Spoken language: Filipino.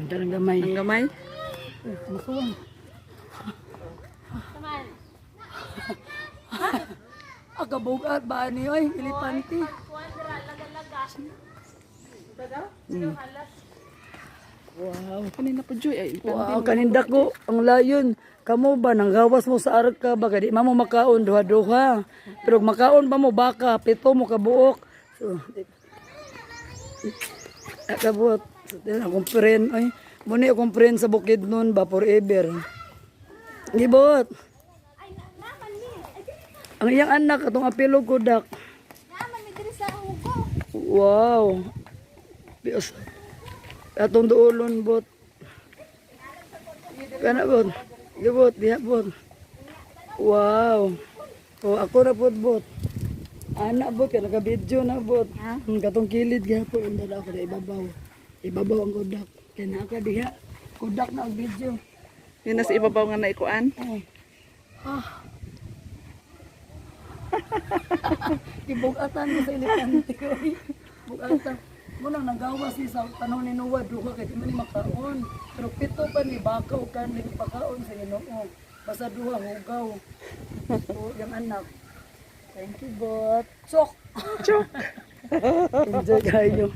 Darang gamay. Ang gamay. Masuwang. Agabugat ba niyo ay ilipante. Wow, kanina po Joy ay Wow, kaninda ko ang layon. Kamo ba nanggawas mo sa arka ba kadi mamo makaon duha-duha. Pero makaon pa mo baka pito mo kabuok. So, akabot. Akong friend ay muni akong friend sa bukid nun ba forever. Gibot. Ang iyang anak atong apelo ko dak. Wow. Bios. Atong duolon bot. Kana bot. Gibot, diha bot. Wow. O ako na bot. Anak bot kay naka-video na bot. Katong kilid gyapon unda ako na ibabaw. Ibabaw ang kodak. Kay naka diha. Kodak na ang video. Yun na sa ibabaw nga naikuan. Oh. Ibugatan mo sa elepante ko. Bugatan. Munang nagawas ni sa tanong ni Noah, duha kay di man ni makaon. Pero pito pa ni bakaw kan ni pakaon sa Ginoo. Basta duha hugaw. So, yung anak. Thank you, bot. Sok! Chok. Enjoy kayo.